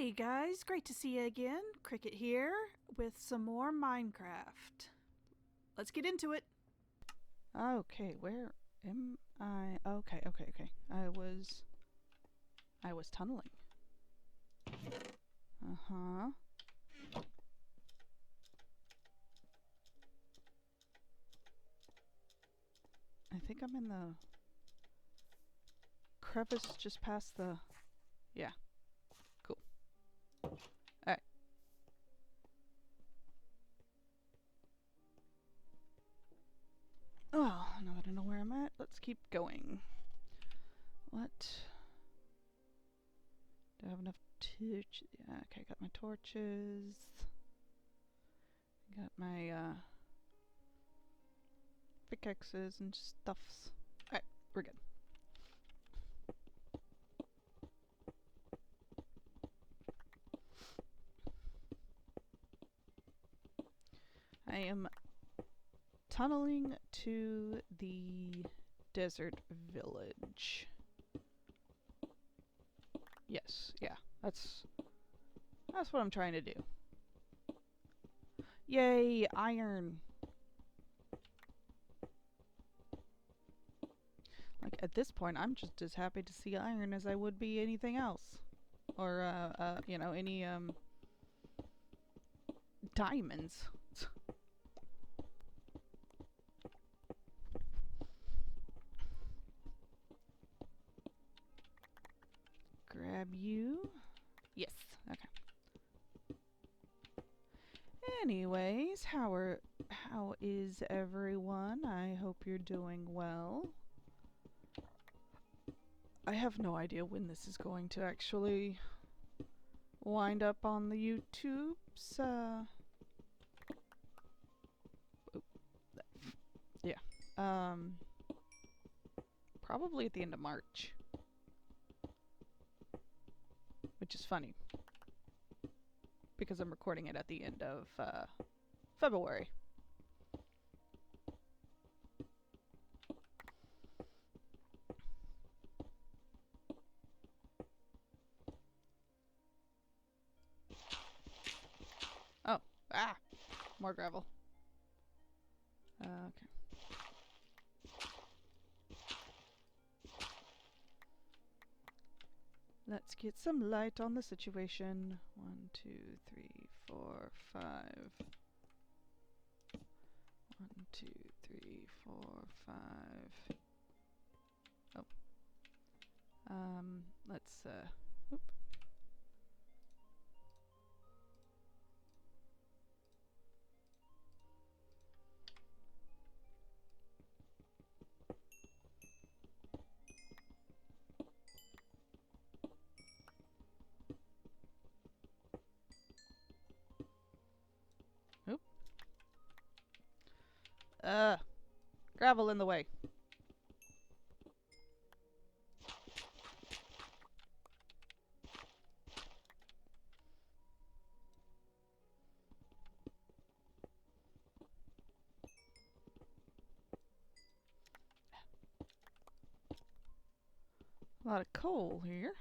Hey guys, great to see you again. Cricket here with some more Minecraft. Let's get into it. Okay, where am I? Okay. I was tunneling. Uh-huh. I think I'm in the crevice just past the... Yeah, cool. Alright. Oh, now that I know where I'm at, let's keep going. What? Do I have enough torches? Yeah, okay, got my torches. Got my, pickaxes and stuffs. Alright, we're good. I am tunneling to the desert village. Yes, yeah, that's what I'm trying to do. Yay, iron! Like, at this point, I'm just as happy to see iron as I would be anything else. Or, you know, any, diamonds. Grab you. Yes, okay. Anyways, how is everyone? I hope you're doing well. I have no idea when this is going to actually wind up on the YouTubes. Yeah. Probably at the end of March. Which is funny. Because I'm recording it at the end of, February. Oh. Ah! More gravel. Okay. Let's get some light on the situation. 1, 2, 3, 4, 5. 1, 2, 3, 4, 5. Oh. Let's, oop. Oop. Gravel in the way. A lot of coal here.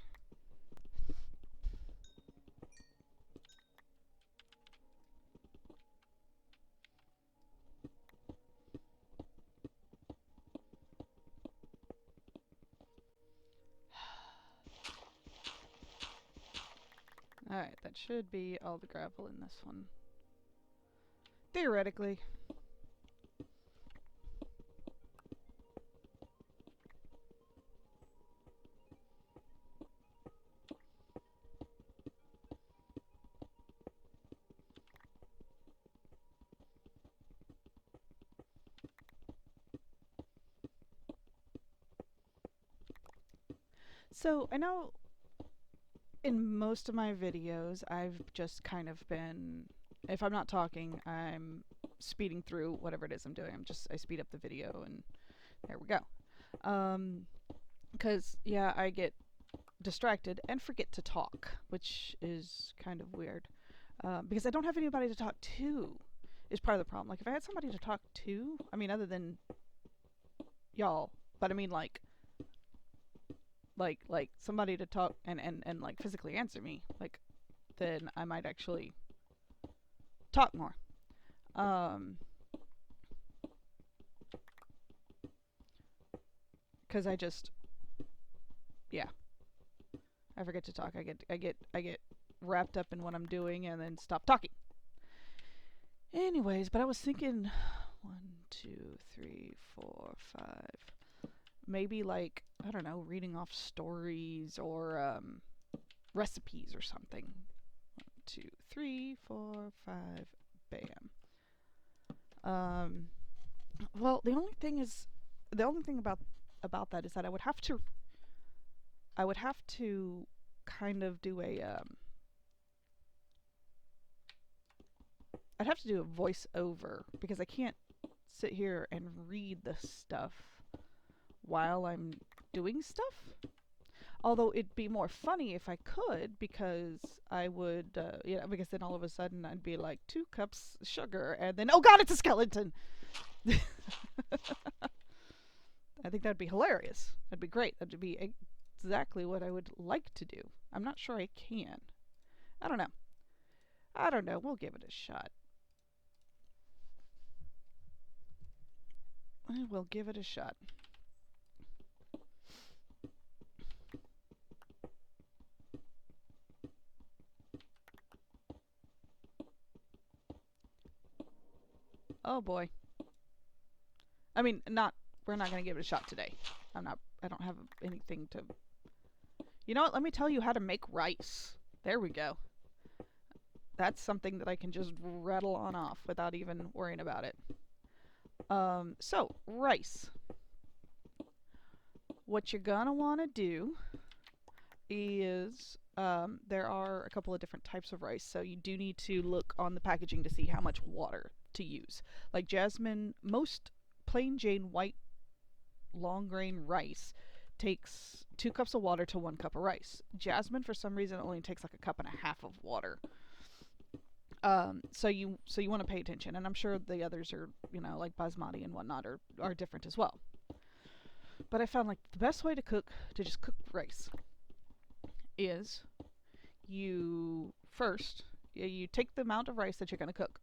Alright, that should be all the gravel in this one. Theoretically. So, I know in most of my videos, I've just kind of been, if I'm not talking, I'm speeding through whatever it is I'm doing. I speed up the video and there we go. Because, yeah, I get distracted and forget to talk, which is kind of weird. Because I don't have anybody to talk to, is part of the problem. Like, if I had somebody to talk to, I mean, other than y'all, but I mean, like somebody to talk and like physically answer me. Like, then I might actually talk more. Um, because I just, yeah, I forget to talk. I get wrapped up in what I'm doing and then stop talking. Anyways, but I was thinking, 1, 2, 3, 4, 5. Maybe like, I don't know, reading off stories or recipes or something. 1, 2, 3, 4, 5. Bam. Um, well, the only thing about that is that I would have to kind of do a I'd have to do a voiceover because I can't sit here and read the stuff while I'm doing stuff. Although it'd be more funny if I could, because I would, because then all of a sudden I'd be like 2 cups sugar, and then, oh god, it's a skeleton. I think that'd be hilarious. That'd be great. That'd be exactly what I would like to do. I'm not sure I can. I don't know. I don't know. We'll give it a shot. I will give it a shot. Oh boy. I mean, not. We're not gonna give it a shot today. I'm not. I don't have anything to. You know what? Let me tell you how to make rice. There we go. That's something that I can just rattle on off without even worrying about it. So rice. What you're gonna want to do is there are a couple of different types of rice, so you do need to look on the packaging to see how much water to use. Like Jasmine, most plain Jane white long grain rice takes 2 cups of water to 1 cup of rice. Jasmine, for some reason, only takes like a cup and a half of water. So you want to pay attention, and I'm sure the others are, like basmati and whatnot are different as well. But I found like the best way to just cook rice is you take the amount of rice that you're going to cook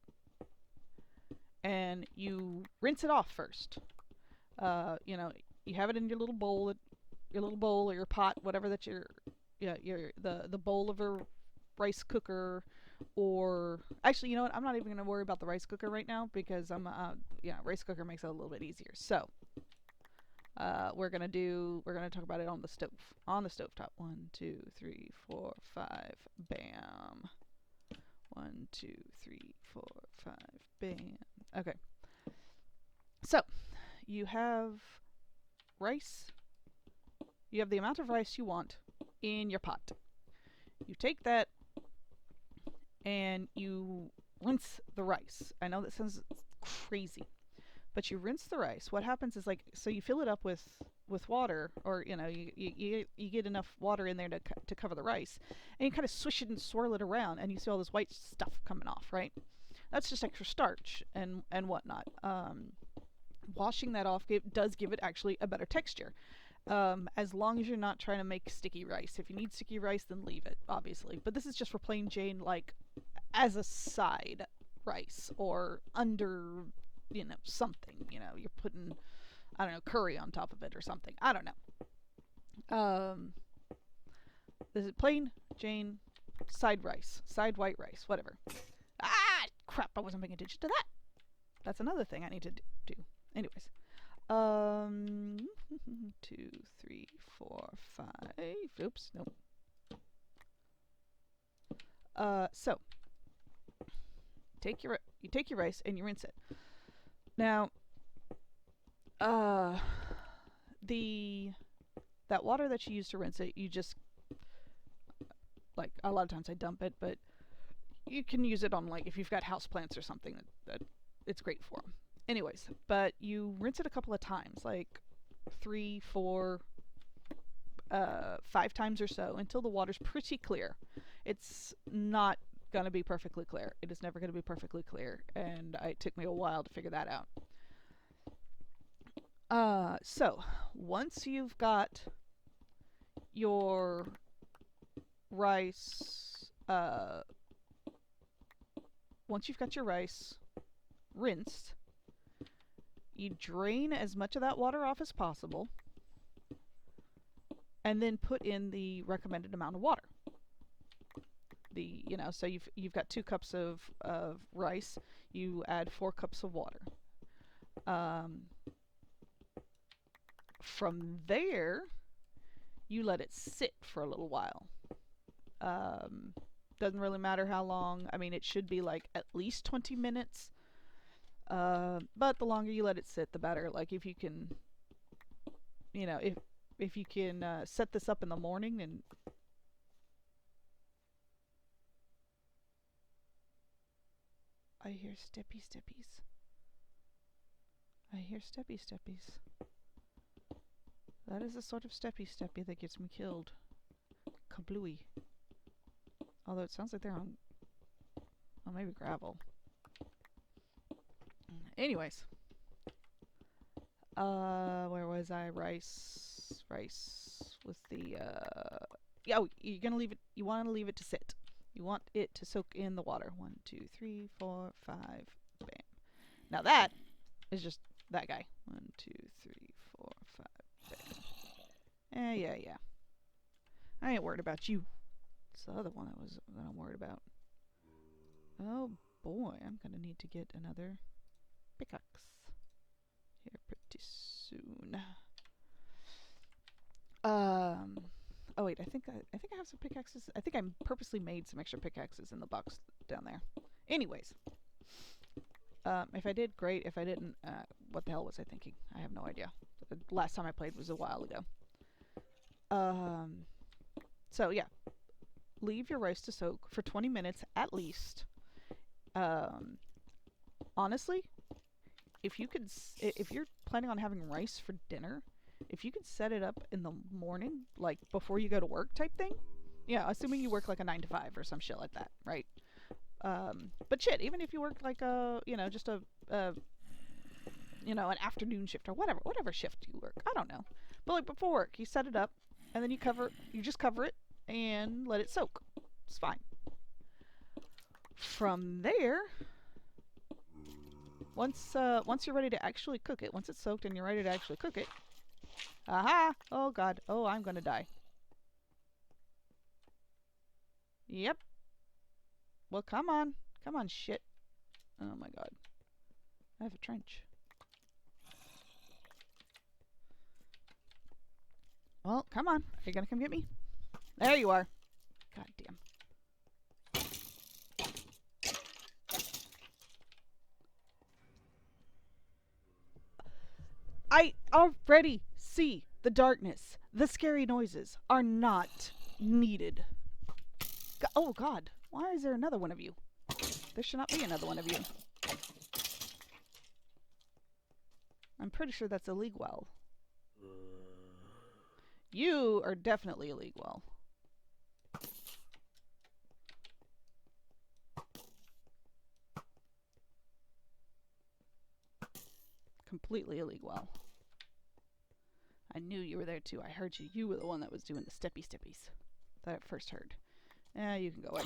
and you rinse it off first. You have it in your little bowl, or your pot, whatever that the bowl of a rice cooker, or actually, you know what? I'm not even going to worry about the rice cooker right now because rice cooker makes it a little bit easier. So we're gonna talk about it on the stove. On the stovetop. 1, 2, 3, 4, 5. Bam. 1, 2, 3, 4, 5. Bam. Okay. So you have rice. You have the amount of rice you want in your pot. You take that and you rinse the rice. I know that sounds crazy, but you rinse the rice. What happens is, so you fill it up with water, or you get enough water in there to cover the rice, and you kind of swish it and swirl it around, and you see all this white stuff coming off, right? That's just extra starch and whatnot. Washing that off does give it actually a better texture. As long as you're not trying to make sticky rice. If you need sticky rice, then leave it, obviously. But this is just for plain Jane, like as a side rice, or under something, you're putting, I don't know, curry on top of it or something. I don't know. This is plain Jane side rice, side white rice, whatever. Ah, crap! I wasn't paying attention to that. That's another thing I need to do. Anyways, 2, 3, 4, 5. Oops, nope. So you take your rice and you rinse it. Now, that water that you use to rinse it, you just, like, a lot of times I dump it, but you can use it on, like, if you've got houseplants or something, that it's great for them. Anyways, but you rinse it a couple of times, like 3, 4, 5 times or so, until the water's pretty clear. It's not going to be perfectly clear. It is never going to be perfectly clear, and it took me a while to figure that out. So once you've got your rice Uh, once you've got your rice rinsed, you drain as much of that water off as possible, and then put in the recommended amount of water. So you've got 2 cups of rice. You add 4 cups of water. From there, you let it sit for a little while. Doesn't really matter how long. I mean, it should be like at least 20 minutes. But the longer you let it sit, the better. Like if you can, if you can set this up in the morning and I hear steppy steppies. I hear steppy steppies. That is the sort of steppy steppy that gets me killed. Kablooey. Although it sounds like they're on, well, maybe gravel. Anyways. Where was I? Rice with the, oh, you're gonna leave it, you want to leave it to sit. You want it to soak in the water. 1, 2, 3, 4, 5, bam. Now that is just that guy. 1, 2, 3, 4, 5, bam. Yeah. I ain't worried about you. It's the other one that I'm worried about. Oh boy, I'm gonna need to get another pickaxe here pretty soon. Oh wait, I think I have some pickaxes. I think I purposely made some extra pickaxes in the box down there. Anyways, if I did, great. If I didn't, what the hell was I thinking? I have no idea. The last time I played was a while ago. So yeah, leave your rice to soak for 20 minutes at least. Honestly, if you're planning on having rice for dinner, if you could set it up in the morning, like before you go to work type thing, yeah, assuming you work like a 9 to 5 or some shit like that, right? But shit, even if you work like just a an afternoon shift or whatever shift you work, I don't know. But like before work, you set it up, and then you just cover it and let it soak. It's fine. From there, once you're ready to actually cook it, once it's soaked and you're ready to actually cook it, aha! Oh god. Oh, I'm gonna die. Yep. Well, come on. Come on, shit. Oh my god. I have a trench. Well, come on. Are you gonna come get me? There you are. God damn. I already see the darkness. The scary noises are not needed. Oh god. Why is there another one of you? There should not be another one of you. I'm pretty sure that's illegal. You are definitely illegal. Completely illegal. I knew you were there too. I heard you. You were the one that was doing the steppy steppies that I first heard. Yeah, you can go away.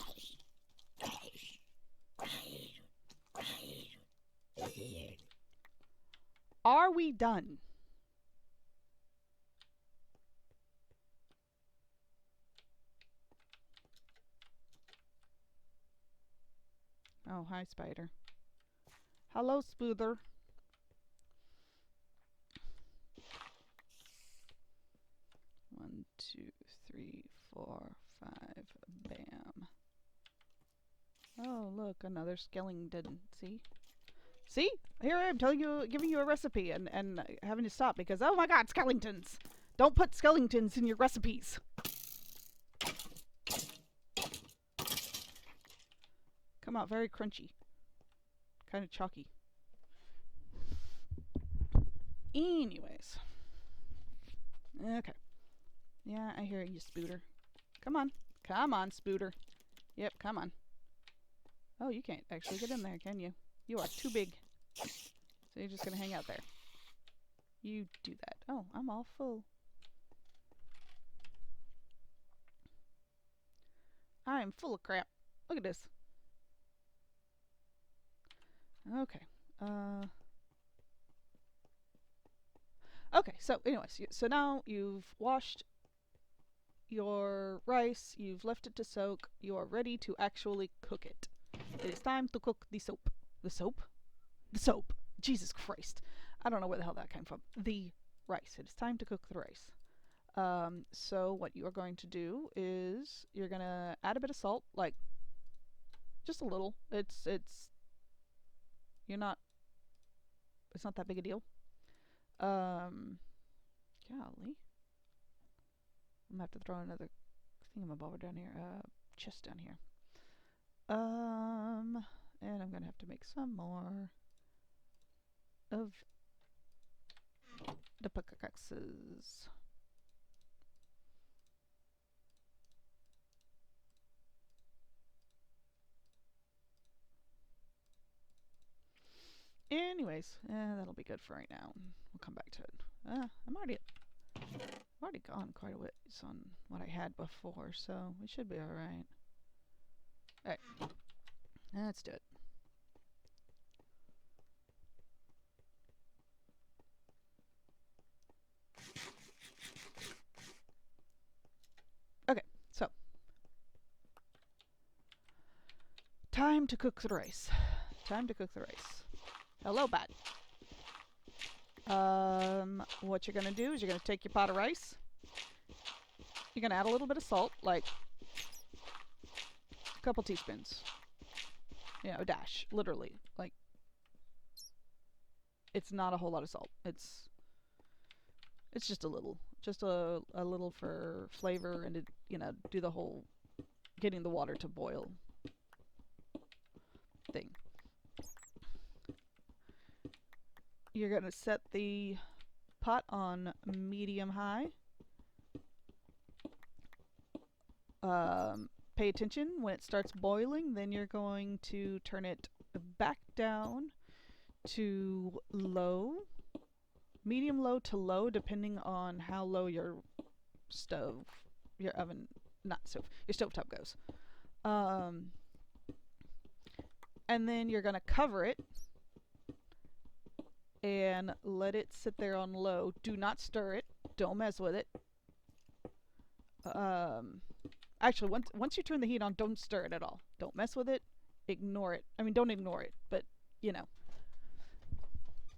Are we done? Oh, hi, spider. Hello, Spoother. One, 2, 3, 4, 5. Bam. Oh, look, another skeleton. See? See? Here I am telling you, giving you a recipe and having to stop because, oh my god, skeletons! Don't put skeletons in your recipes. Come out very crunchy. Kind of chalky. Anyways. Okay. Yeah, I hear you, Spooter. Come on. Come on, Spooter. Yep, come on. Oh, you can't actually get in there, can you? You are too big. So you're just gonna hang out there. You do that. Oh, I'm all full. I am full of crap. Look at this. Okay. Okay, so anyways, so now you've washed your rice, you've left it to soak, you are ready to actually cook it. It is time to cook the soap. The soap? The soap. Jesus Christ. I don't know where the hell that came from. The rice. It is time to cook the rice. So what you are going to do is you're gonna add a bit of salt, like just a little. You're not. It's not that big a deal. Golly, I'm gonna have to throw another thingamabobber down here. Chest down here. And I'm gonna have to make some more of the pickaxes. Anyways, that'll be good for right now. We'll come back to it. I've already gone quite a bit on what I had before, so we should be alright. Alright, let's do it. Okay, so time to cook the rice. Time to cook the rice. Hello, bat. What you're gonna do is you're gonna take your pot of rice. You're gonna add a little bit of salt, like a couple teaspoons. You know, a dash, literally. Like, it's not a whole lot of salt. It's just a little, a little for flavor, and it, do the whole getting the water to boil thing. You're going to set the pot on medium-high. Pay attention. When it starts boiling, then you're going to turn it back down to low. Medium-low to low, depending on how low your oven, not stove, your stovetop goes. And then you're going to cover it and let it sit there on low. Do not stir it. Don't mess with it. Actually, once you turn the heat on, don't stir it at all. Don't mess with it. Ignore it. I mean, don't ignore it, but,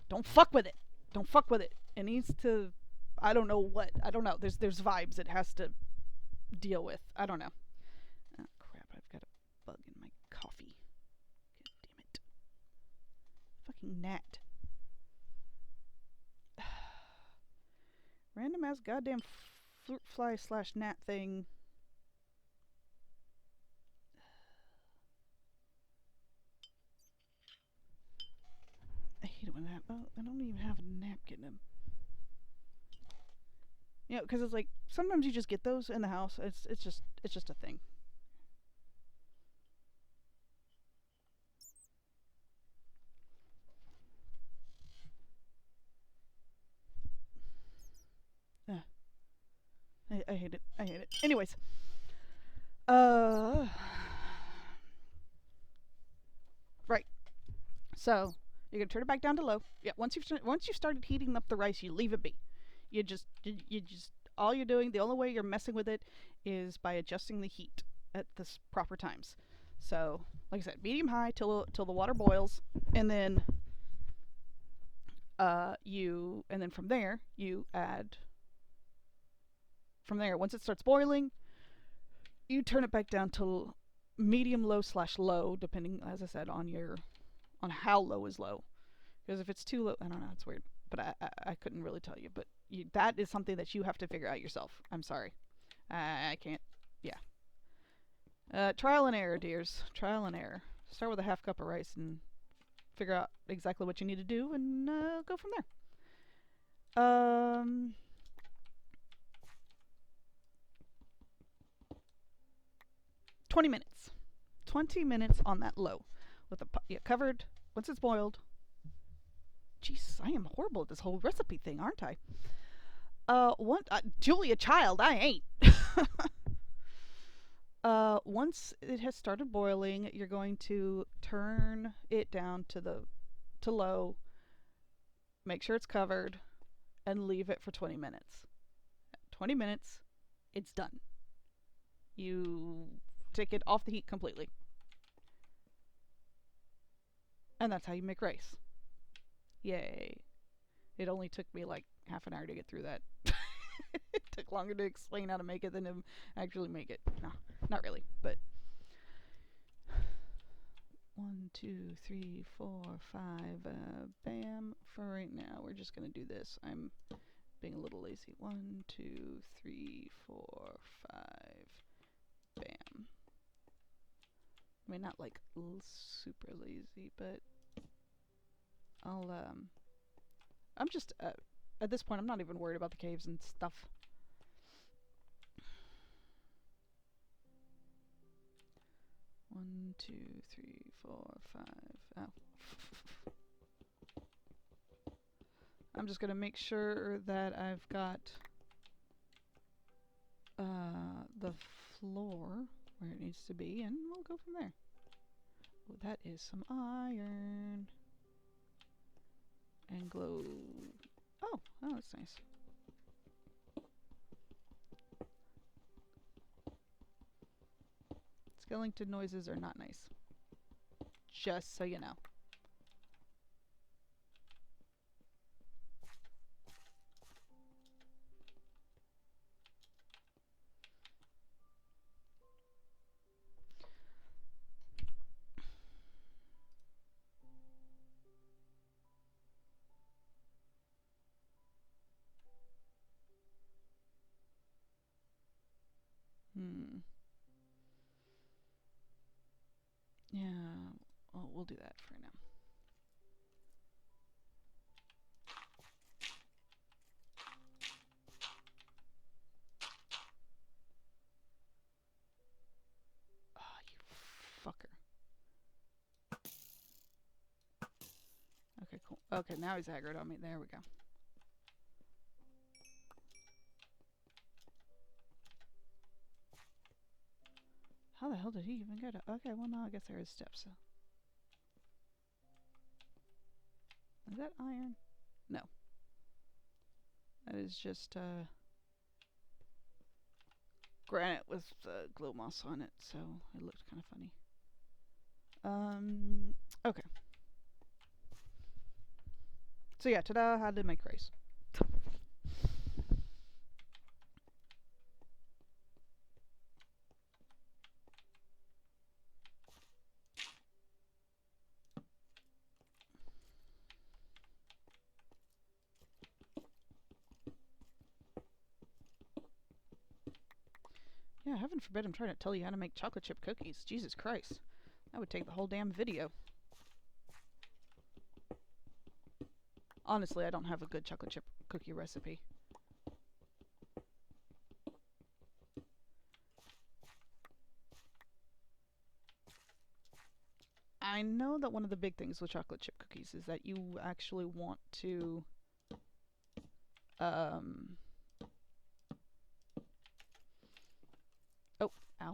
don't fuck with it. Don't fuck with it. It needs to, I don't know what. I don't know. There's vibes it has to deal with. I don't know. Oh, crap. I've got a bug in my coffee. God damn it. Fucking gnat. Random ass goddamn fruit fly / gnat thing. I hate it when that. Oh, I don't even have a napkin. Because it's like sometimes you just get those in the house. It's just a thing. I hate it. I hate it. Anyways. Right. So you're gonna turn it back down to low. Yeah. Once you've started heating up the rice, you leave it be. You just all you're doing. The only way you're messing with it is by adjusting the heat at the proper times. So, like I said, medium high till the water boils, and then from there you add. From there, once it starts boiling, you turn it back down to medium low / low, depending, as I said, on how low is low. Because if it's too low, I don't know, it's weird, but I couldn't really tell you. But that is something that you have to figure out yourself. I'm sorry, I can't. Yeah. Trial and error, dears. Trial and error. Start with a half cup of rice and figure out exactly what you need to do, and go from there. 20 minutes. 20 minutes on that low. With the covered. Once it's boiled. Jesus, I am horrible at this whole recipe thing, aren't I? Julia Child, I ain't. Once it has started boiling, you're going to turn it down to low, make sure it's covered, and leave it for 20 minutes. 20 minutes, it's done. You take it off the heat completely. And that's how you make rice. Yay. It only took me like half an hour to get through that. It took longer to explain how to make it than to actually make it. No, not really, but 1, 2, 3, 4, 5. Bam. For right now, we're just gonna do this. I'm being a little lazy. 1, 2, 3, 4, 5. Bam. I mean, not like super lazy, but I'm just at this point, I'm not even worried about the caves and stuff. One, two, three, 4, 5. Oh. I'm just gonna make sure that I've got the floor where it needs to be, and we'll go from there. Oh, that is some iron. And glow. Oh, that's nice. Skeleton noises are not nice. Just so you know. Yeah, well, we'll do that for now. Oh, you fucker. Okay, cool. Okay, now he's aggroed on me. There we go. How the hell did he even get it? Okay, well, now I guess there is steps. So. Is that iron? No. That is just granite with glow moss on it, so it looked kind of funny. Okay. So yeah, ta-da, how to make rice. Yeah, heaven forbid I'm trying to tell you how to make chocolate chip cookies. Jesus Christ. That would take the whole damn video. Honestly, I don't have a good chocolate chip cookie recipe. I know that one of the big things with chocolate chip cookies is that you actually want to oh, ow.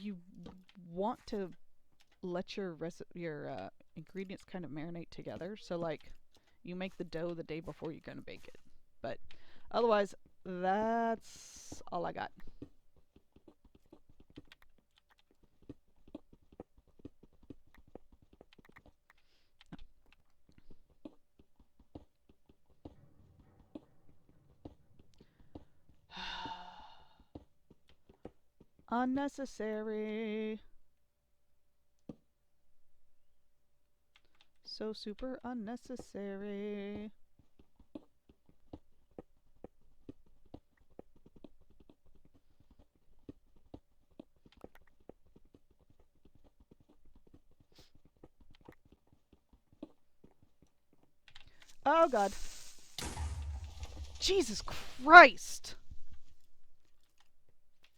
You want to let your ingredients kind of marinate together. So like you make the dough the day before you're going to bake it. But otherwise, that's all I got. Unnecessary. So super unnecessary. Oh god. Jesus Christ!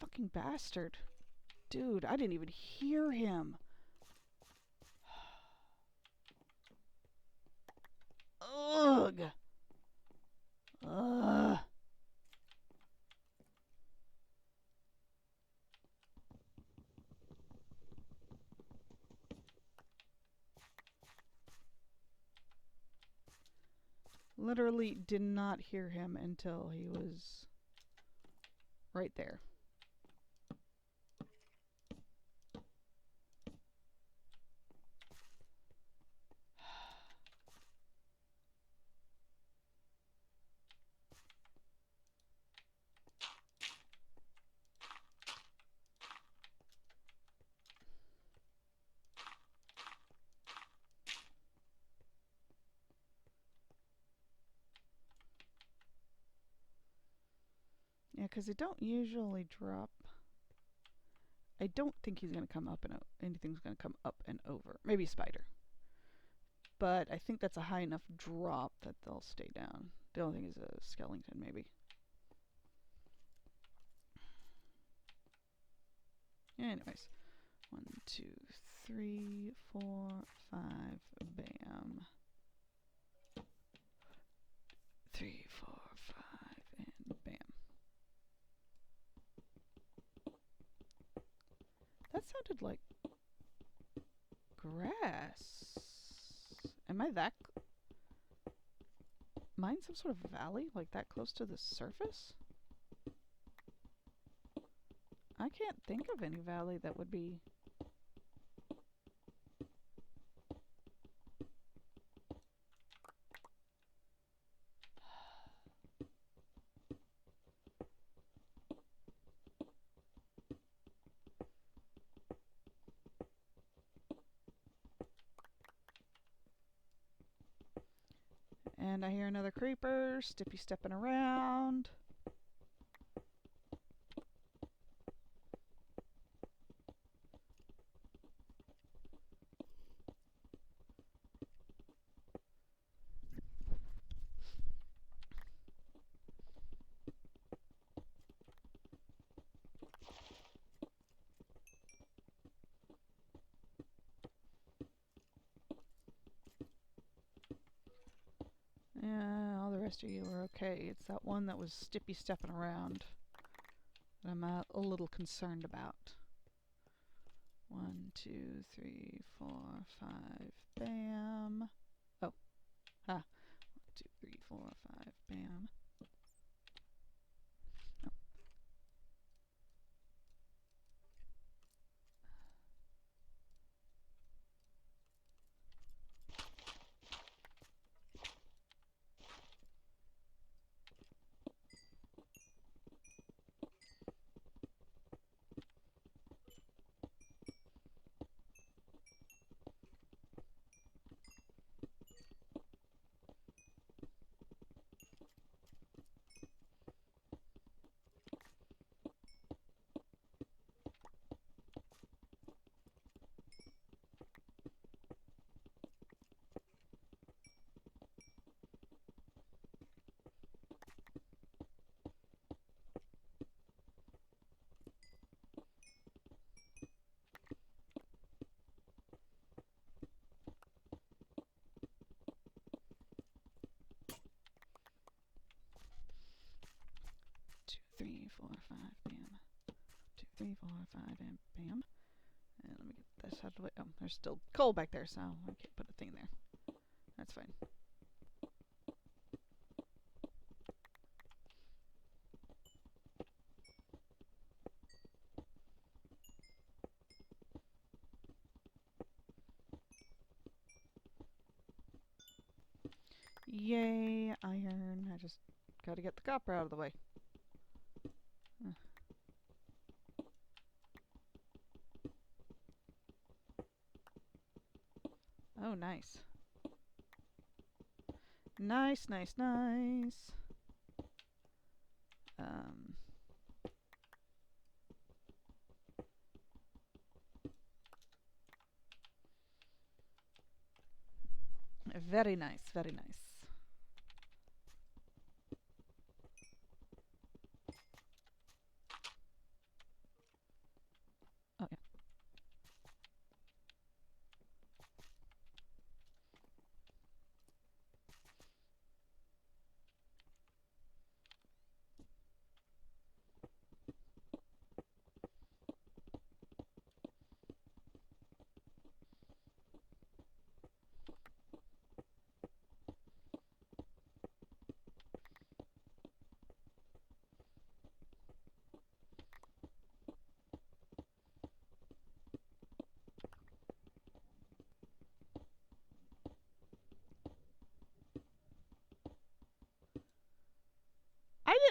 Fucking bastard. Dude, I didn't even hear him. Ugh. Literally did not hear him until he was right there. Yeah, because they don't usually drop. I don't think he's going to come up and anything's going to come up and over. Maybe a spider. But I think that's a high enough drop that they'll stay down. The only thing is a skeleton, maybe. Anyways. 1, 2, 3, 4, 5, bam. 3, 4, 5, and bam. That sounded like grass. Am I that... Mine some sort of valley, like that close to the surface? I can't think of any valley that would be... And I hear another creeper, Stippy stepping around. Yeah, all the rest of you are okay. It's that one that was Stippy stepping around that I'm a little concerned about. 1, 2, 3, 4, 5, bam. Oh, 1, 2, 3, 4, 5, bam. Oh. 2, 3, 4, 5, bam. 2, 3, 4, 5, and bam. And let me get this out of the way. Oh, there's still coal back there, so I can't put a thing there. That's fine. Yay, iron. I just gotta get the copper out of the way. Oh, nice. Nice, nice, nice. Very nice, very nice. Oh, yeah.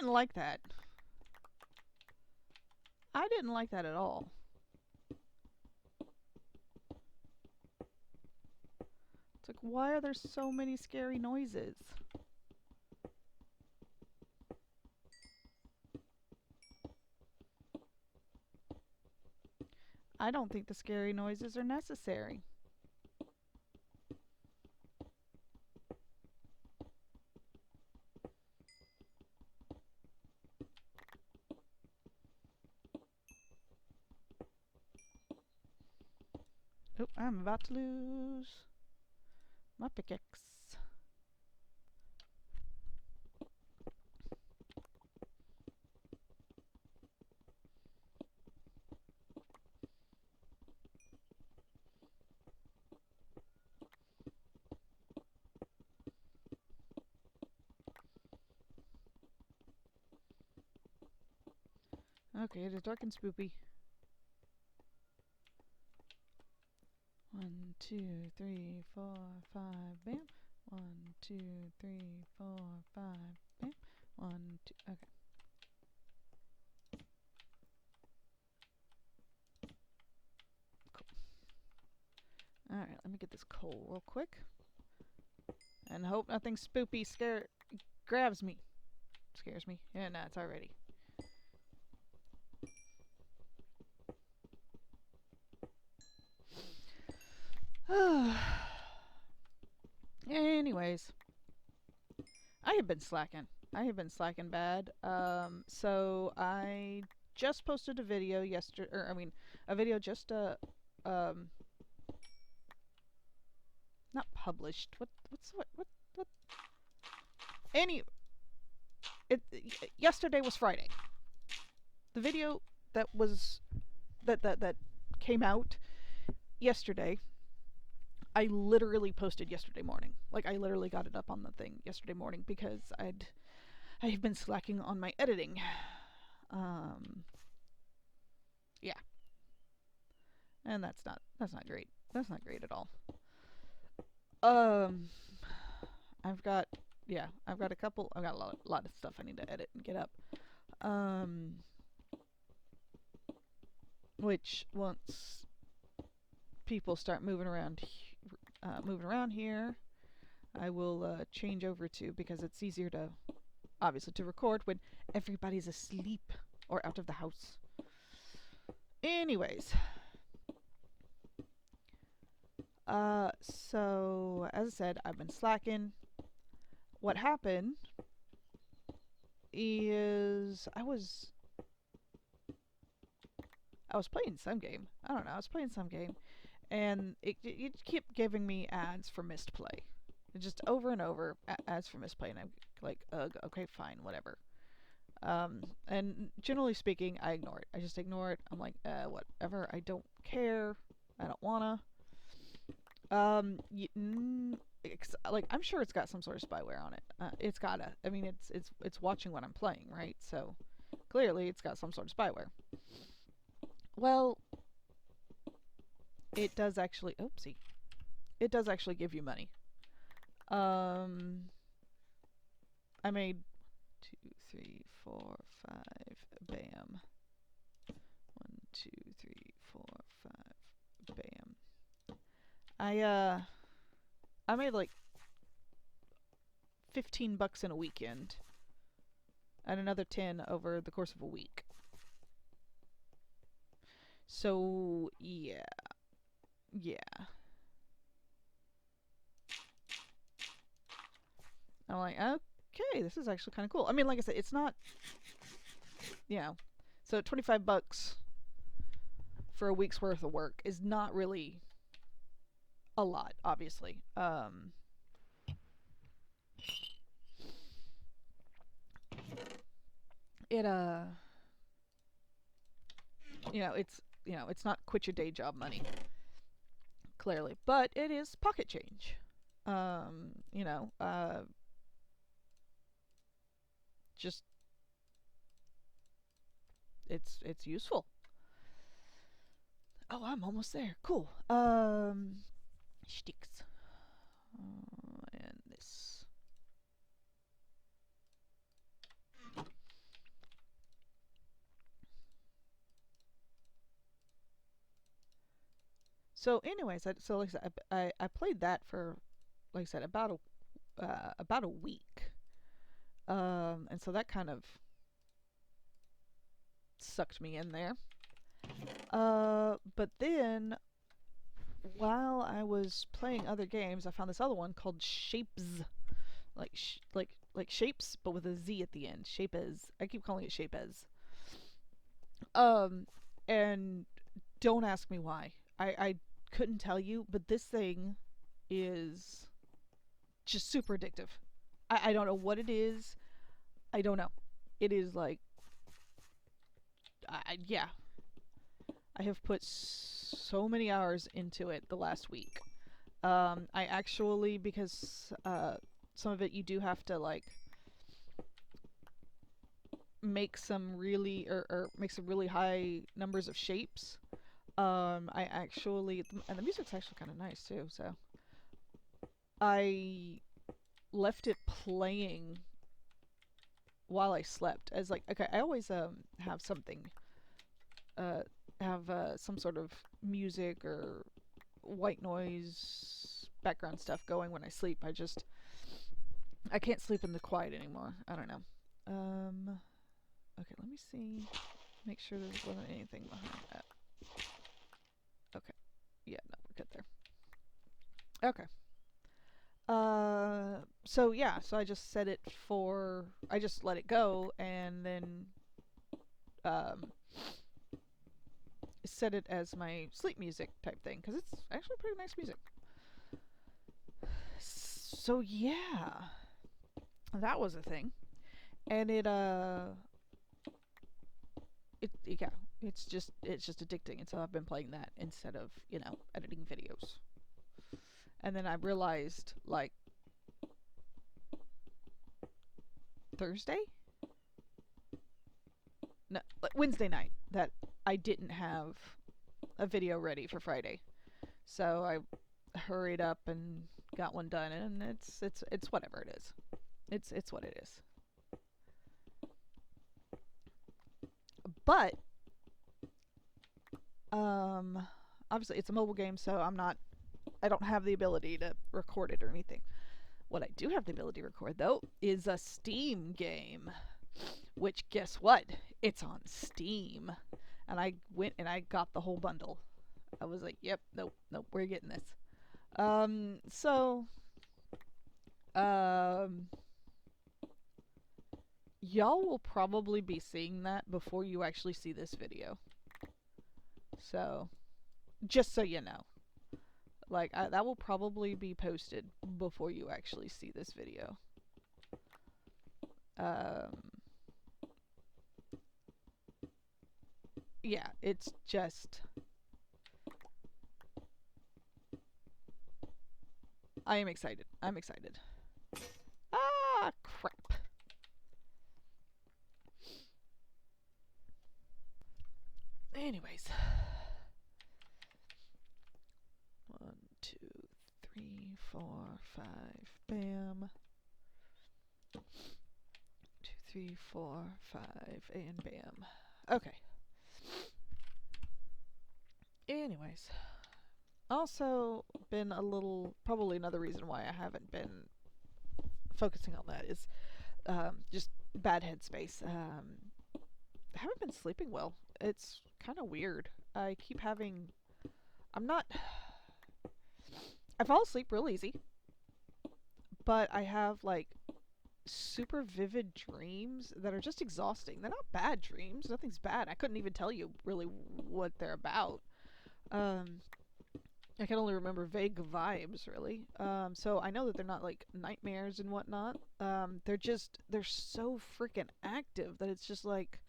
didn't like that. I didn't like that at all. It's like, why are there so many scary noises? I don't think the scary noises are necessary. Oh, I'm about to lose my pickaxe. Okay, it is dark and spoopy. 1, 2, 3, 4, 5, bam. 1, 2, 3, 4, 5, bam. 1, 2, okay. Cool. Alright, let me get this coal real quick. And hope nothing spoopy grabs me. Scares me. Yeah, nah, it's already. Anyways, I have been slacking. I have been slacking bad. So I just posted a video yesterday, or I mean, a video just not published. What? Any. Yesterday was Friday. The video that was that came out yesterday, I literally posted yesterday morning. Like, I literally got it up on the thing yesterday morning because I've been slacking on my editing. Yeah. And that's not great. That's not great at all. I've got a lot of stuff I need to edit and get up. Which once people start moving around here, I will change over to, because it's easier to obviously to record when everybody's asleep or out of the house. Anyways, so as I said, I've been slacking. What happened is I was playing some game. I don't know. I was playing some game, and it kept giving me ads for missed play. Just over and over ads for missed play, and I'm like, ugh, okay, fine, whatever. And generally speaking, I ignore it. I just ignore it. I'm like, whatever. I don't care. I don't wanna. Like, I'm sure it's got some sort of spyware on it. It's gotta. I mean, it's watching what I'm playing, right? So clearly, it's got some sort of spyware. Well, it does actually. Oopsie. It does actually give you money. I made 2, 3, 4, 5. Bam. 1, 2, 3, 4, 5. Bam. I made like $15 in a weekend, and another 10 over the course of a week. So yeah. I'm like, okay, this is actually kind of cool. I mean, like I said, it's not, so $25 for a week's worth of work is not really a lot, obviously. It's not quit your day job money, clearly, but it is pocket change. Just it's useful. Oh, I'm almost there. Cool. Sticks. And this. So, anyways, so like I said, I played that for, like I said, about a week. And so that kind of sucked me in there. But then while I was playing other games, I found this other one called Shapes, like shapes, but with a Z at the end. Shapes. I keep calling it Shapes. Um, and don't ask me why. I couldn't tell you, but this thing is just super addictive. I don't know what it is. I don't know. It is like, yeah. I have put so many hours into it the last week. I actually, because some of it you do have to like make some really or make some really high numbers of shapes. I actually, and the music's actually kind of nice too. So I left it playing while I slept. As like, okay, I always have something, uh have some sort of music or white noise background stuff going when I sleep. I can't sleep in the quiet anymore. I don't know. Okay, let me see. Make sure there wasn't anything behind that. Okay. Yeah, no, we're good there. Okay. So yeah, so I just set it for, I just let it go and then um set it as my sleep music type thing because it's actually pretty nice music. So yeah, that was a thing, and yeah, it's just addicting, and so I've been playing that instead of editing videos. And then I realized like Thursday, no, like Wednesday night that I didn't have a video ready for Friday, so I hurried up and got one done, and it's whatever it is. It's what it is. But obviously it's a mobile game, so I don't have the ability to record it or anything. What I do have the ability to record though is a Steam game, which guess what? It's on Steam. And I went and I got the whole bundle. I was like, "Yep, nope, we're getting this." So um y'all will probably be seeing that before you actually see this video. So, just so you know. Like, that will probably be posted before you actually see this video. Um, yeah, it's just... I am excited. I'm excited. Ah, crap. Anyways. 1, 2, 3, 4, 5. Bam. 2, 3, 4, 5, and bam. Okay. Anyways. Also been a little, probably another reason why I haven't been focusing on that is just bad headspace. I haven't been sleeping well. It's kind of weird. I keep having, I'm not, I fall asleep real easy, but I have like super vivid dreams that are just exhausting. They're not bad dreams. Nothing's bad. I couldn't even tell you really what they're about. Um, I can only remember vague vibes, really. So I know that they're not like nightmares and whatnot. They're so freaking active that it's just like,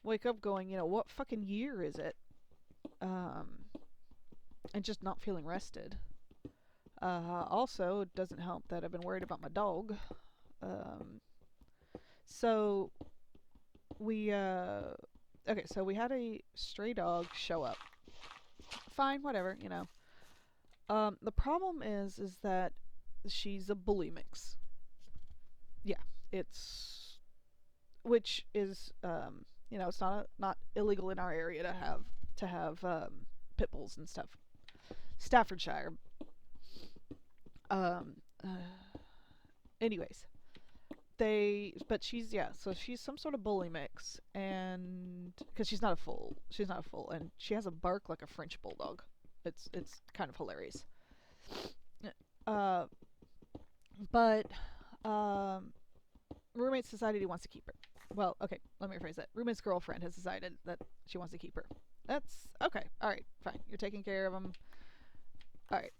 wake up going, what fucking year is it? And just not feeling rested. Also, it doesn't help that I've been worried about my dog. So we, okay, so we had a stray dog show up. Fine, whatever. The problem is that she's a bully mix. Yeah, which is, it's not illegal in our area to have pit bulls and stuff. Staffordshire. Um, uh, anyways, but she's, yeah, so she's some sort of bully mix, and because she's not a full, and she has a bark like a French bulldog. It's kind of hilarious. Uh, but um, roommates decided he wants to keep her. Well, okay, let me rephrase that. Roommate's girlfriend has decided that she wants to keep her. That's okay. All right, fine. You're taking care of him. All right.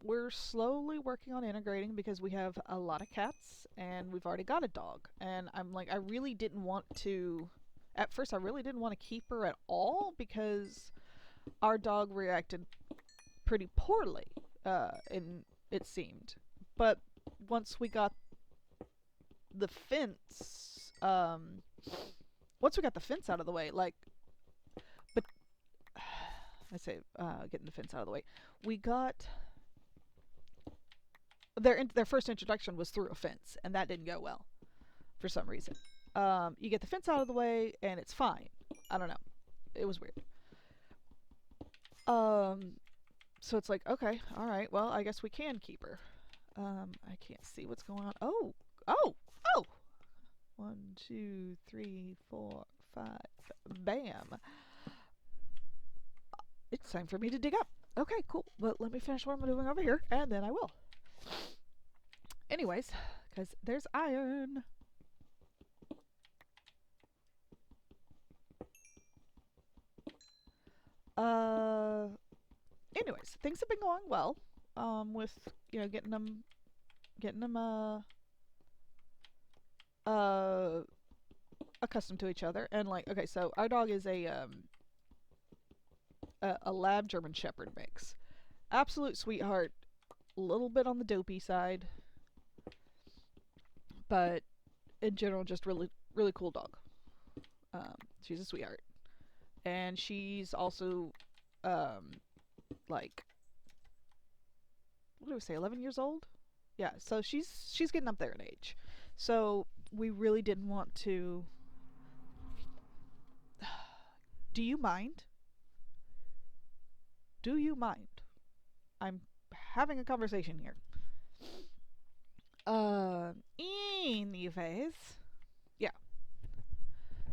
We're slowly working on integrating because we have a lot of cats and we've already got a dog. And I'm like, I really didn't want to. At first, I really didn't want to keep her at all because our dog reacted pretty poorly. And it seemed, but once we got the fence, once we got the fence out of the way, like, but I say getting the fence out of the way, we got their first introduction was through a fence, and that didn't go well for some reason. You get the fence out of the way, and it's fine. I don't know. It was weird. So it's like, okay, all right. Well, I guess we can keep her. I can't see what's going on. Oh! 1, 2, 3, 4, 5. Bam. It's time for me to dig up. Okay, cool. But let me finish what I'm doing over here, and then I will. Anyways, because there's iron. Anyways, things have been going well. With getting them uh accustomed to each other, and like, okay, so our dog is a lab German Shepherd mix. Absolute sweetheart. A little bit on the dopey side, but in general, just really really cool dog. She's a sweetheart, and she's also like, what do we say, 11 years old? Yeah, so she's getting up there in age. So we really didn't want to. Do you mind? Do you mind? I'm having a conversation here. Anyways, yeah.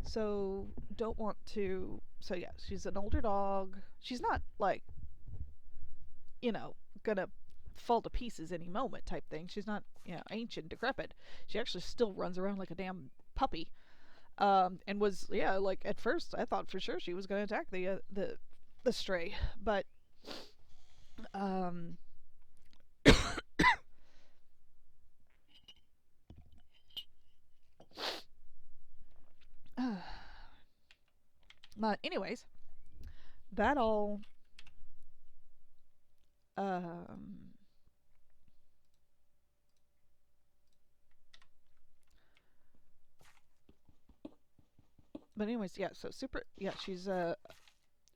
So don't want to. So yeah, she's an older dog. She's not like, gonna fall to pieces any moment type thing. She's not, ancient, decrepit. She actually still runs around like a damn puppy. And was, yeah, like at first I thought for sure she was gonna attack the stray, but um, but anyways, that all um but anyways, yeah, so super, yeah, she's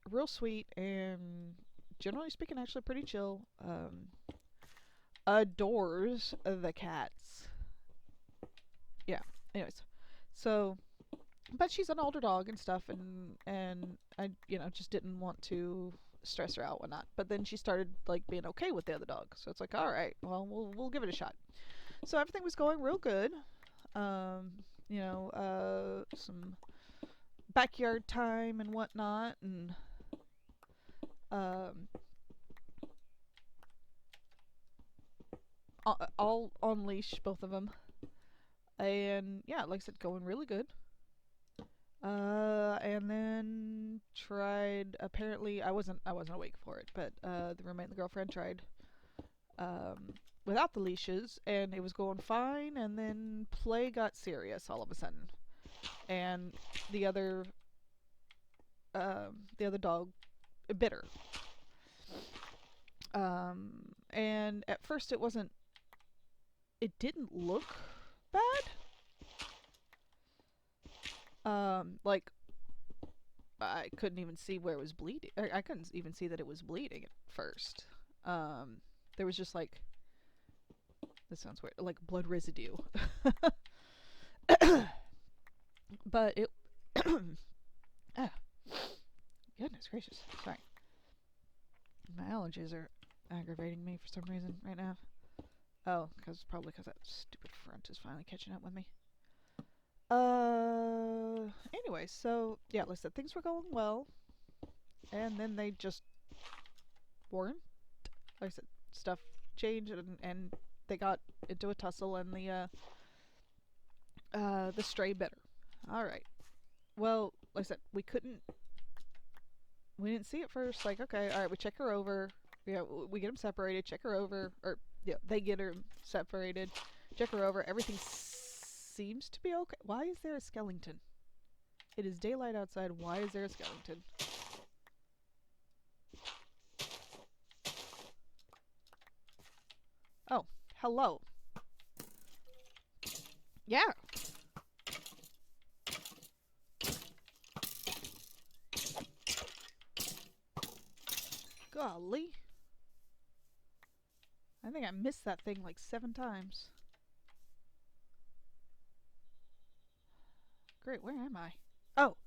real sweet and generally speaking actually pretty chill. Adores the cats. Yeah. Anyways, so, but she's an older dog and stuff, and I, just didn't want to stress her out, whatnot. But then she started like being okay with the other dog, so it's like, all right, well, we'll give it a shot. So everything was going real good. Some backyard time and whatnot, and um, all on leash, both of them, and yeah, like I said, going really good. And then tried. Apparently, I wasn't awake for it, but the roommate and the girlfriend tried without the leashes, and it was going fine. And then play got serious all of a sudden, and the other dog bit her. And at first it wasn't. It didn't look bad. Like, I couldn't even see where it was bleeding. I couldn't even see that it was bleeding at first. There was just like, this sounds weird, like blood residue. But it, ah, goodness gracious, sorry. My allergies are aggravating me for some reason right now. Oh, probably because that stupid front is finally catching up with me. Anyway, so yeah, like I said, things were going well, and then they just weren't. Like I said, stuff changed, and they got into a tussle, and the stray bit her. All right. Well, like I said, we didn't see it first. Like, okay, all right, we check her over. Yeah, we get them separated. Check her over, or yeah, they get her separated. Check her over. Everything seems to be okay. Why is there a skeleton? It is daylight outside. Why is there a skeleton? Oh, hello. Yeah. Golly. I think I missed that thing like 7 times. Great, where am I? Oh.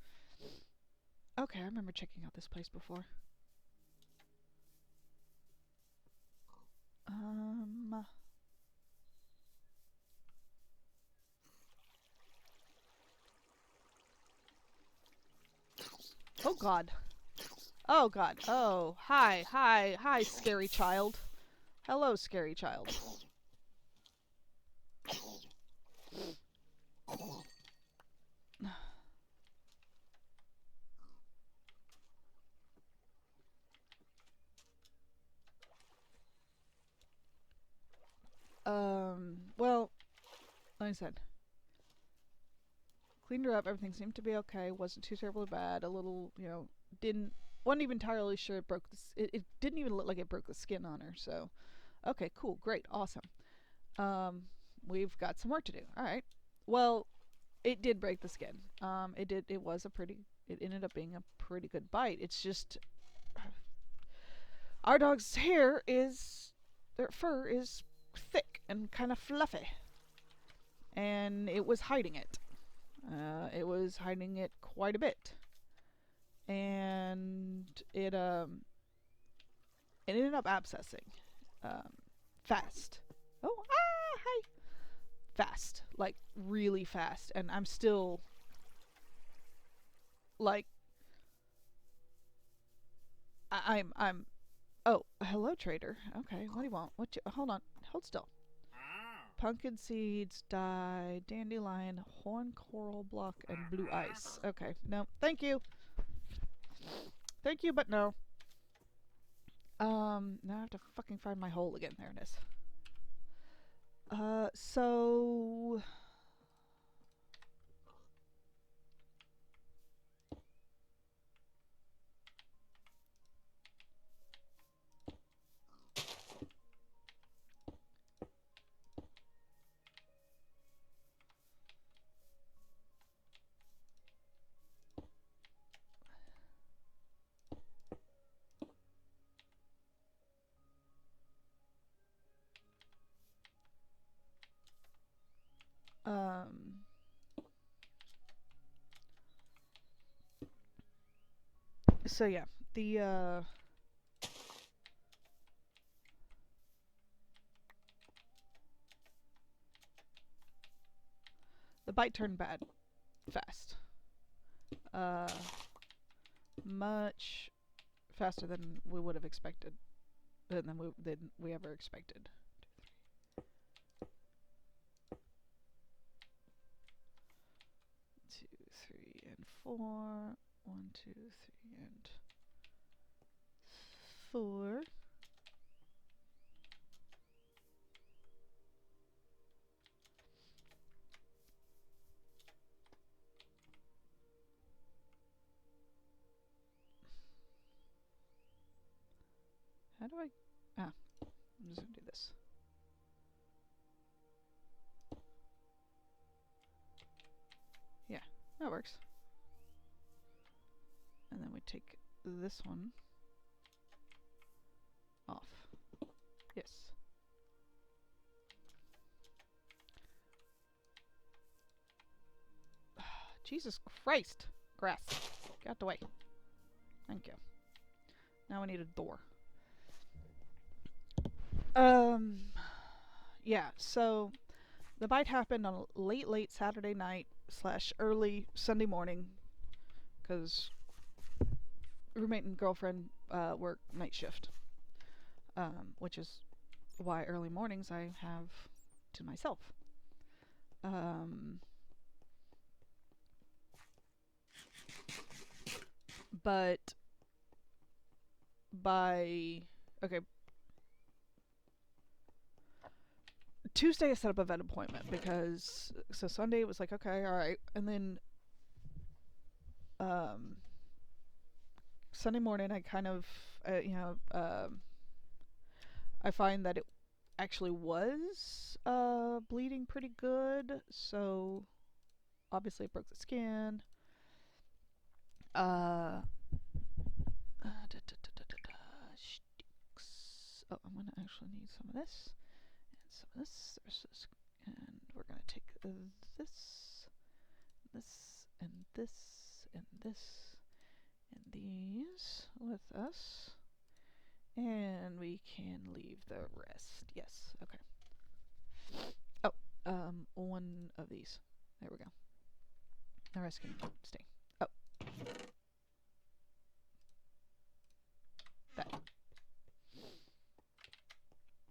Okay, I remember checking out this place before. Oh god. Oh god. Oh, hi, scary child. Hello, scary child. Well, like I said, cleaned her up. Everything seemed to be okay. Wasn't too terribly bad. A little, wasn't even entirely sure it broke it didn't even look like it broke the skin on her. So, okay, cool, great, awesome. We've got some work to do. All right. Well, it did break the skin. It ended up being a pretty good bite. It's just our dog's their fur is thick and kind of fluffy, and it was hiding it. It was hiding it quite a bit, and it ended up abscessing, fast. Oh, hi. Fast, like really fast, and I'm still like I'm. Oh, hello, trader. Okay, what do you want? Hold on, hold still. Pumpkin seeds, dye, dandelion, horn coral block, and blue ice. Okay, no, thank you. Thank you, but no. Now I have to fucking find my hole again. There it is. So um so yeah, the bite turned bad fast. Uh Much faster than we would have expected. Than we ever expected. 2, 3, and 4. 1, 2, 3, and 4. How do I... I'm just gonna do this. Yeah, that works. And then we take this one off. Yes. Jesus Christ! Grass. Get out the way. Thank you. Now we need a door. Um, yeah. So the bite happened on a late Saturday night slash early Sunday morning because roommate and girlfriend work night shift, which is why early mornings I have to myself. Um, but by okay, Tuesday I set up a vet appointment because so Sunday it was like okay, all right, and then um, Sunday morning I kind of I find that it actually was bleeding pretty good, so obviously it broke the skin. Sticks. Oh, I'm gonna actually need some of this and some of this. There's this, and we're gonna take this, this, and this, and this, and these with us, and we can leave the rest. Yes. Okay. Oh, one of these. There we go. The rest can stay. Oh, that.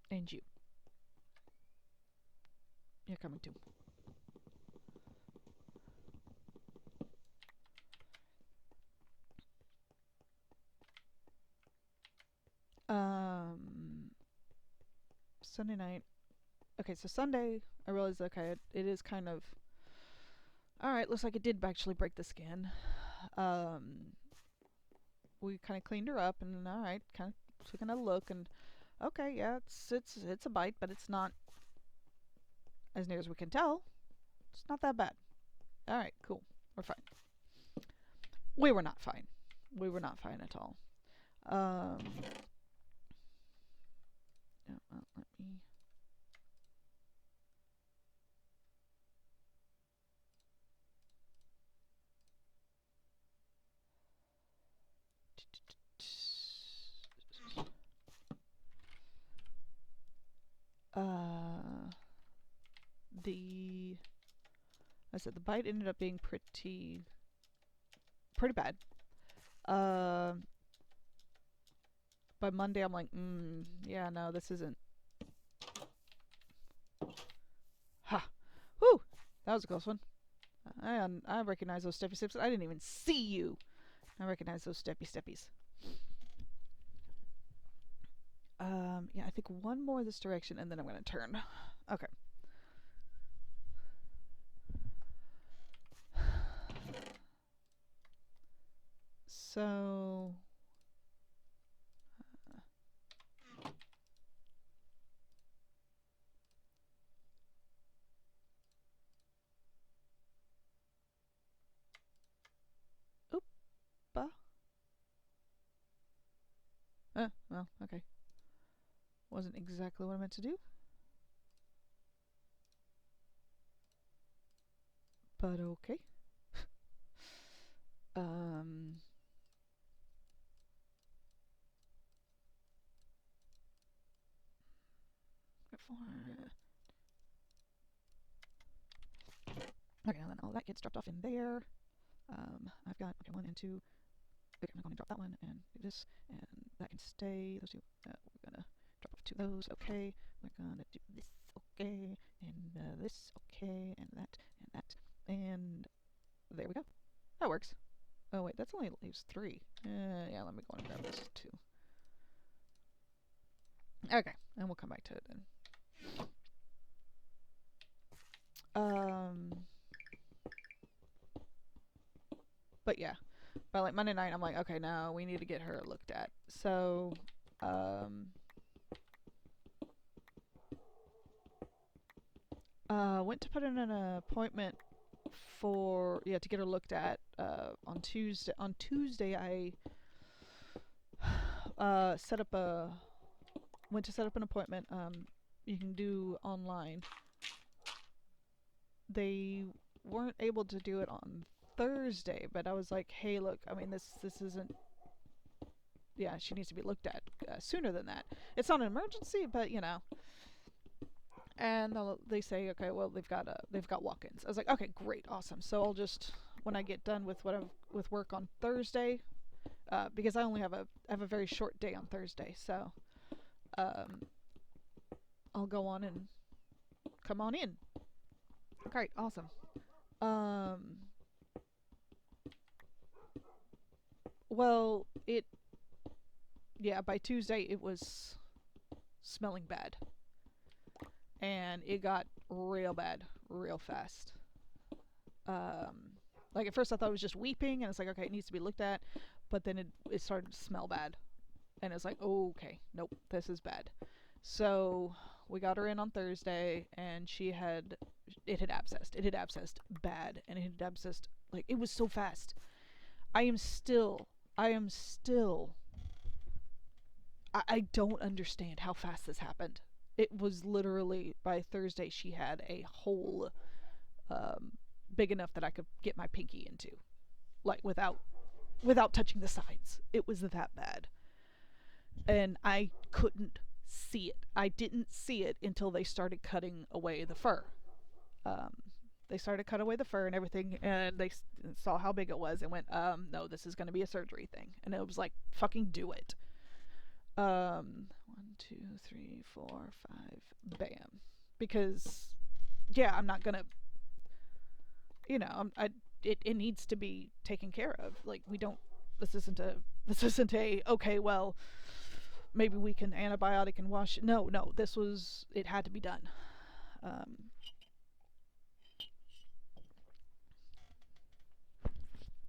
And you. You're coming too. Um, Sunday night. Okay, so Sunday, I realized okay, it is kind of all right. Looks like it did actually break the skin. Um, we kind of cleaned her up, and all right, kind of took another look, and okay, yeah, it's a bite, but it's not as near as we can tell. It's not that bad. All right, cool, we're fine. We were not fine. We were not fine at all. Um, yeah, well, let me. Uh, the I said the bite ended up being pretty bad. Uh, by Monday, I'm like, yeah, no, this isn't. Ha! Whew! That was a close one. I recognize those steppy steps. I didn't even see you. I recognize those steppy steppies. Yeah, I think one more this direction, and then I'm gonna turn. Okay. So, oopa. Well, okay. Wasn't exactly what I meant to do, but okay. Um, okay, and then all that gets dropped off in there. I've got okay 1 and 2. Okay, I'm going to drop that one and do this, and that can stay. Those two. We're gonna drop off 2 of those. Okay. We're gonna do this. Okay, and this. Okay, and that, and there we go. That works. Oh wait, that's only leaves 3. Yeah, let me go and grab this too. Okay, and we'll come back to it then. But yeah, by like Monday night, I'm like, okay, now we need to get her looked at. So, went to put in an appointment for to get her looked at on Tuesday. On Tuesday, I set up went to set up an appointment. You can do online. They weren't able to do it on Thursday, but I was like, hey, look, I mean this isn't yeah, she needs to be looked at sooner than that. It's not an emergency, but and they say, okay, well they've got walk-ins. I was like, okay, great, awesome. So I'll just, when I get done with with work on Thursday, because I only have a very short day on Thursday, so um, I'll go on and come on in. Great, awesome. Um, well, yeah, by Tuesday it was smelling bad, and it got real bad real fast. Um, like at first I thought it was just weeping, and it's like, okay, it needs to be looked at, but then it started to smell bad, and it's like, oh, okay, nope, this is bad. So we got her in on Thursday, and it had abscessed. It had abscessed bad, and it had abscessed, like, it was so fast. I am still, I am still, I don't understand how fast this happened. It was literally, by Thursday she had a hole um, big enough that I could get my pinky into, like without touching the sides. It was that bad, and I couldn't see it. I didn't see it until they started cutting away the fur. Um, they started cutting away the fur and everything, and they saw how big it was and went, no, this is going to be a surgery thing. And it was like, fucking do it. 1, 2, 3, 4, 5, bam. Because, yeah, I'm not gonna, it needs to be taken care of. Like, we don't. This isn't a okay. Well, maybe we can antibiotic and wash. No, no. It had to be done. Um,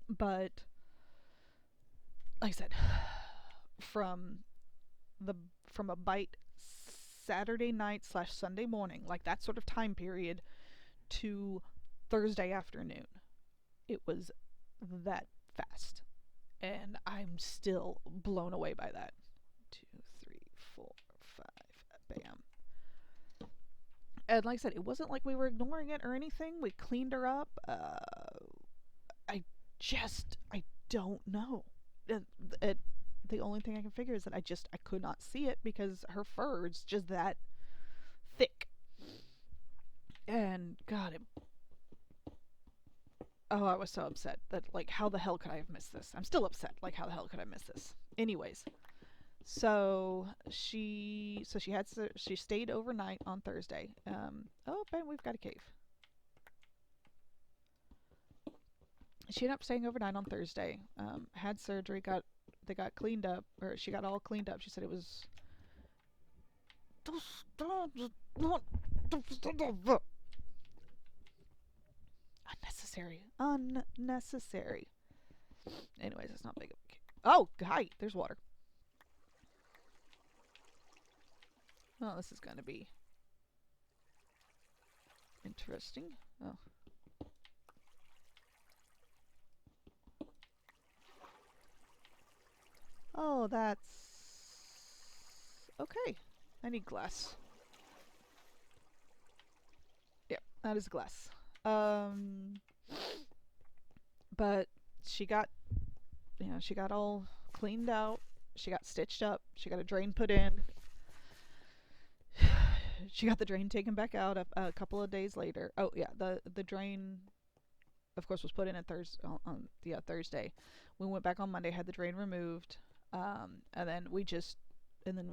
but like I said, from the from a bite Saturday night / Sunday morning, like that sort of time period, to Thursday afternoon, it was that fast, and I'm still blown away by that. 2, 3, 4, 5, bam. And like I said, it wasn't like we were ignoring it or anything. We cleaned her up. I don't know. The only thing I can figure is that I could not see it because her fur is just that thick. And God, oh, I was so upset that, like, how the hell could I have missed this? I'm still upset. Like, how the hell could I miss this? Anyways, so she stayed overnight on Thursday. Oh, Ben, we've got a cave. She ended up staying overnight on Thursday. Had surgery. They got cleaned up, or she got all cleaned up. She said it was unnecessary. Anyways, it's not big of a cave. Oh, hi, there's water. Oh, this is gonna be interesting. Oh. Oh, that's okay. I need glass. Yep, that is glass. But she got, she got all cleaned out. She got stitched up. She got a drain put in. She got the drain taken back out a couple of days later. Oh yeah, the drain, of course, was put in on Thursday. We went back on Monday, had the drain removed, and then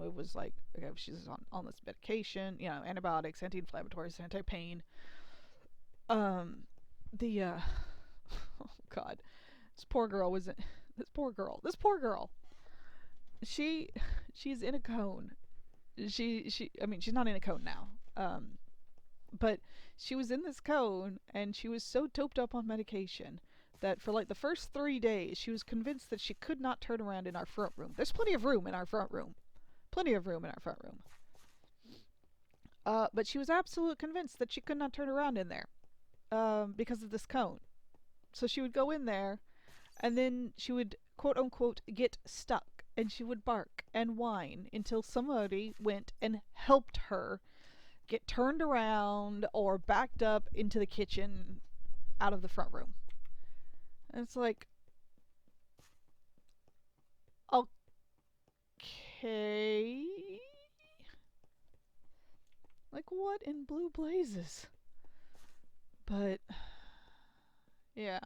it was like, okay, she's on this medication, antibiotics, anti-inflammatories, anti-pain. The oh God, this poor girl was this poor girl. She's in a cone. I mean, she's not in a cone now. But she was in this cone, and she was so doped up on medication that for like the first 3 days she was convinced that she could not turn around in our front room. There's plenty of room in our front room. But she was absolutely convinced that she could not turn around in there because of this cone. So she would go in there, and then she would, quote unquote, get stuck, and she would bark and whine until somebody went and helped her get turned around or backed up into the kitchen out of the front room. And it's like, Okay. Like, what in blue blazes? But yeah,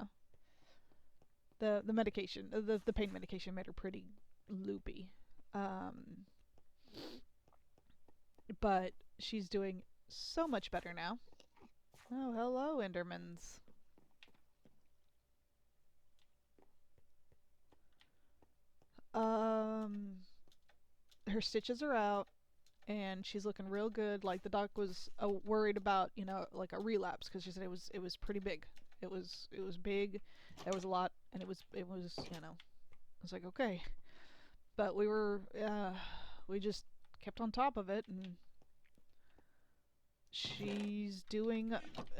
the medication, the pain medication made her pretty loopy. Um, but she's doing so much better now. Oh, hello, Endermans. Her stitches are out, and she's looking real good. Like the doc was worried about, like a relapse because she said it was pretty big. It was big. There was a lot, and it was like okay, but we just kept on top of it, and she's doing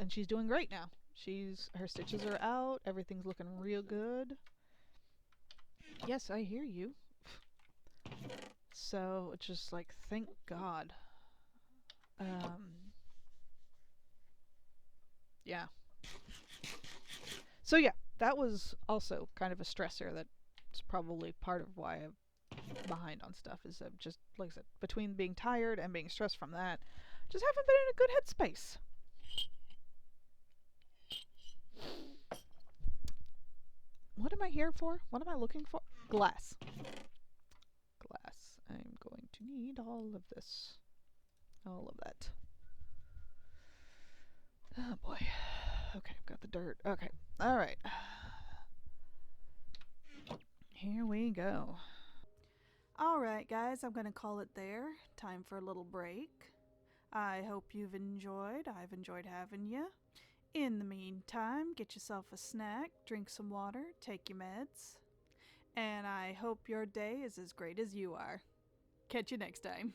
she's doing great now. Her stitches are out. Everything's looking real good. Yes, I hear you. So it's just like thank God. Yeah. So yeah, that was also kind of a stressor. That's probably part of why I'm behind on stuff. Is just like I said, between being tired and being stressed from that, just haven't been in a good headspace. What am I here for? What am I looking for? Glass. Glass. I'm going to need all of this. All of that. Oh boy. Okay, I've got the dirt. Okay. Alright. Here we go. Alright, guys, I'm going to call it there. Time for a little break. I hope you've enjoyed. I've enjoyed having you. In the meantime, get yourself a snack, drink some water, take your meds. And I hope your day is as great as you are. Catch you next time.